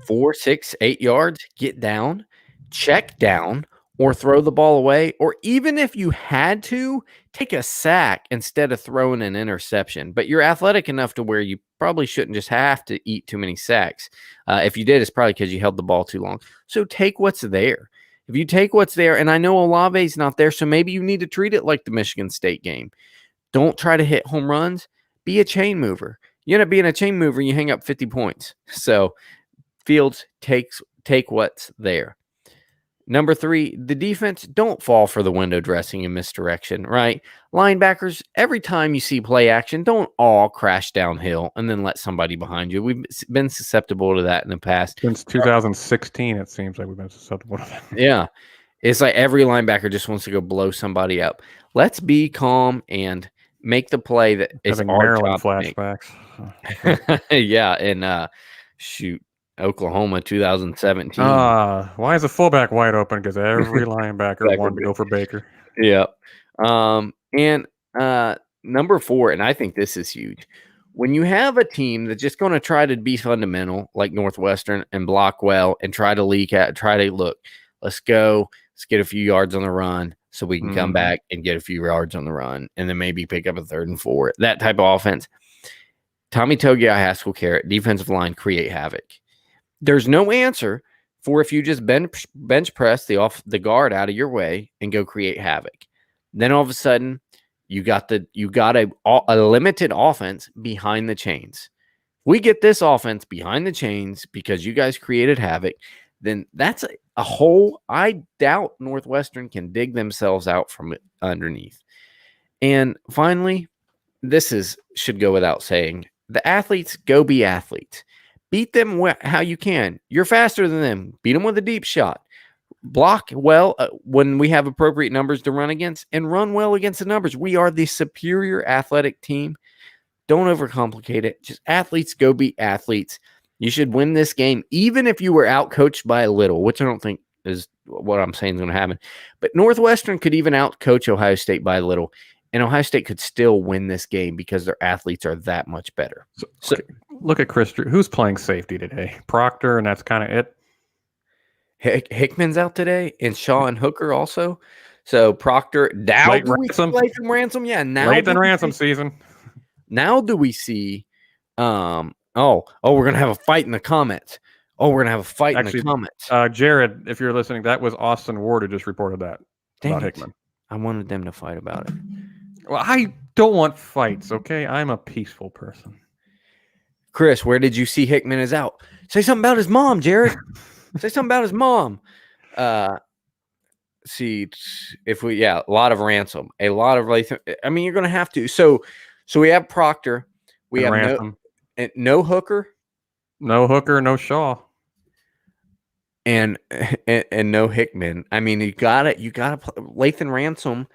4, 6, 8 yards, get down, check down, or throw the ball away. Or even if you had to, take a sack instead of throwing an interception. But you're athletic enough to where you probably shouldn't just have to eat too many sacks. If you did, it's probably because you held the ball too long. So take what's there. If you take what's there, and I know Olave's not there, so maybe you need to treat it like the Michigan State game. Don't try to hit home runs. Be a chain mover. You end up being a chain mover, you hang up 50 points. So Fields take what's there. Number 3, the defense, don't fall for the window dressing and misdirection, right? Linebackers, every time you see play action, don't all crash downhill and then let somebody behind you. We've been susceptible to that in the past. Since 2016, it seems like we've been susceptible to that. Yeah. It's like every linebacker just wants to go blow somebody up. Let's be calm and make the play that is our Maryland job flashbacks. Yeah, and Oklahoma 2017. Why is the fullback wide open? Because every linebacker wanted to go for Baker. Yeah. And number 4, and I think this is huge. When you have a team that's just going to try to be fundamental, like Northwestern, and block well, and try to let's go, let's get a few yards on the run so we can come back and get a few yards on the run, and then maybe pick up a 3rd and 4. That type of offense. Tommy Togiai, Haskell Carrot, defensive line, create havoc. There's no answer for if you just bench press the guard out of your way and go create havoc. Then all of a sudden, you got a limited offense behind the chains. We get this offense behind the chains because you guys created havoc, then that's a hole I doubt Northwestern can dig themselves out from underneath. And finally, should go without saying. The athletes go be athletes. Beat them how you can. You're faster than them. Beat them with a deep shot. Block well when we have appropriate numbers to run against, and run well against the numbers. We are the superior athletic team. Don't overcomplicate it. Just athletes go be athletes. You should win this game, even if you were outcoached by a little, which I don't think is what I'm saying is going to happen. But Northwestern could even outcoach Ohio State by a little, and Ohio State could still win this game because their athletes are that much better. So look at Chris Drew. Who's playing safety today? Proctor, and that's kind of it. Hickman's out today, and Shaw and Hooker also. So Proctor, Lathan Ransom, yeah. Now Lathan Ransom season. Now do we see? We're gonna have a fight in the comments. In the comments. Jared, if you're listening, that was Austin Ward who just reported that about Hickman. I wanted them to fight about it. Well, I don't want fights. Okay, I'm a peaceful person. Chris, where did you see Hickman is out? Say something about his mom, Jared. Say something about his mom. See if we, a lot of Ransom, a lot of Lathan. I mean, you're going to have to. So we have Proctor. We have Ransom. No Hooker. No Hooker, no Shaw. And no Hickman. I mean, you got it. You got to Lathan Ransom.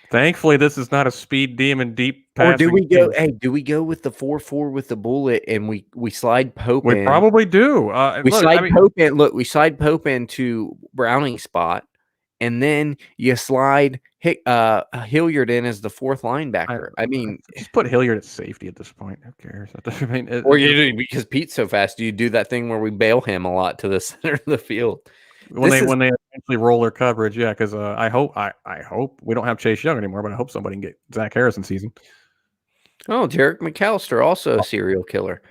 Thankfully, this is not a speed demon deep passing. Or do we go? Hey, do we go with the 4-4 with the bullet and we slide Pope in? We probably do. We slide Pope into Browning's spot, and then you slide Hilliard in as the fourth linebacker. I mean, just put Hilliard at safety at this point. Who cares? Because Pete's so fast, do you do that thing where we bail him a lot to the center of the field? When they eventually roll their coverage, yeah, because I hope we don't have Chase Young anymore, but I hope somebody can get Zach Harrison season. Oh, Jerick McAllister, also a serial killer.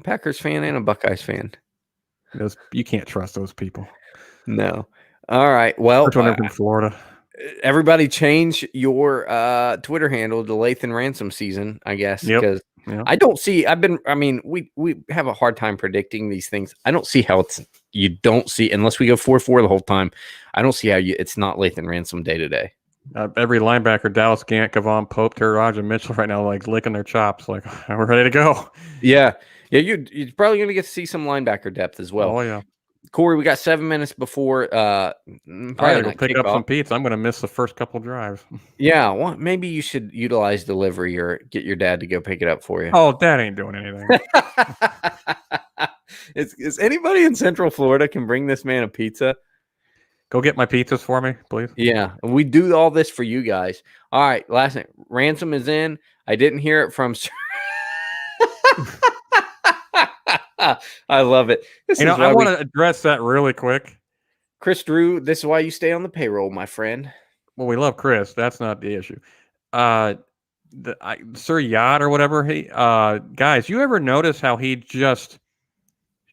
Packers fan and a Buckeyes fan. You can't trust those people. No. All right. Well, from Florida. Everybody change your Twitter handle to Lathan Ransom season, I guess, because I don't see. We have a hard time predicting these things. I don't see how you don't see unless we go 4-4 the whole time. I don't see how it's not Lathan Ransom day to day. Every linebacker, Dallas Gant, Kavon Pope, Terry Roger, Mitchell, right now, like licking their chops, like we're ready to go. Yeah. You're probably going to get to see some linebacker depth as well. Oh yeah. Corey, we got 7 minutes before. I gotta go pick up some pizza. I'm going to miss the first couple drives. Yeah, well, maybe you should utilize delivery or get your dad to go pick it up for you. Oh, Dad ain't doing anything. Is anybody in Central Florida can bring this man a pizza? Go get my pizzas for me, please. Yeah, we do all this for you guys. All right, last thing. Ransom is in. I didn't hear it from. I love it. I want to address that really quick. Chris Drew, this is why you stay on the payroll, my friend. Well, we love Chris. That's not the issue. Sir Yacht or whatever. Guys, you ever notice how he just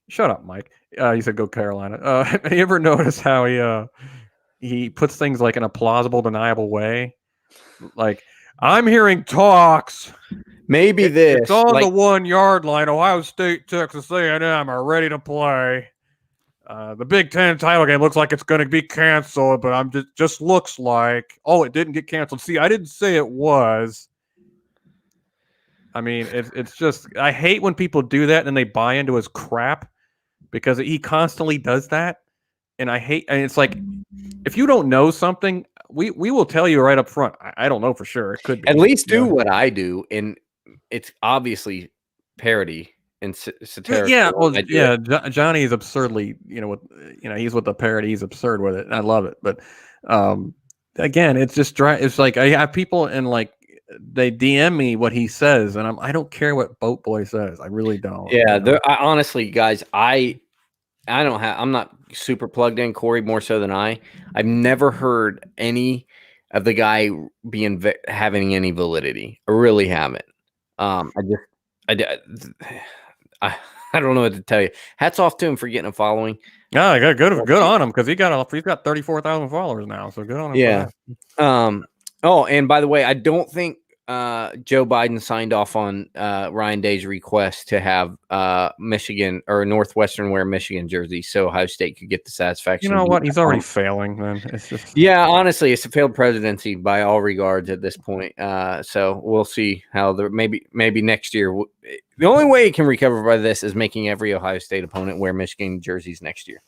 shut up, Mike? You said go Carolina. You ever notice how he puts things like in a plausible, deniable way? Like, I'm hearing talks. Maybe it's on the 1 yard line. Ohio State, Texas A&M are ready to play. The Big Ten title game looks like it's going to be canceled, but just looks like. Oh, it didn't get canceled. See, I didn't say it was. I mean, it's just I hate when people do that and they buy into his crap because he constantly does that, and it's like if you don't know something, we will tell you right up front. I don't know for sure. It could be. At least do what I do, and it's obviously parody and satirical. Yeah, well, yeah. Johnny is absurdly, he's with the parody. He's absurd with it. And I love it, but again, it's just dry. It's like I have people and like they DM me what he says, and I don't care what Boat Boy says. I really don't. Yeah, honestly, guys, I'm not super plugged in. Corey more so than I've never heard any of the guy having any validity. I really haven't. I don't know what to tell you. Hats off to him for getting a following. Yeah, good on him because he's got 34,000 followers now. So good on him. Yeah. Oh, and by the way, I don't think Joe Biden signed off on Ryan Day's request to have Michigan or Northwestern wear Michigan jerseys so Ohio State could get the satisfaction. You know what? He's already failing. Then it's just honestly, it's a failed presidency by all regards at this point. So we'll see how maybe next year. The only way it can recover by this is making every Ohio State opponent wear Michigan jerseys next year.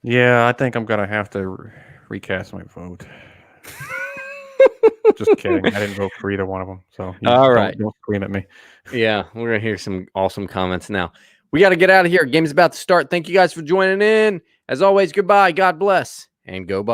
Yeah, I think I'm gonna have to recast my vote. Just kidding. I didn't vote for either one of them. So all right, don't scream at me. Yeah, we're gonna hear some awesome comments now. We got to get out of here. Game's about to start. Thank you guys for joining in. As always, goodbye. God bless and go Buckeyes.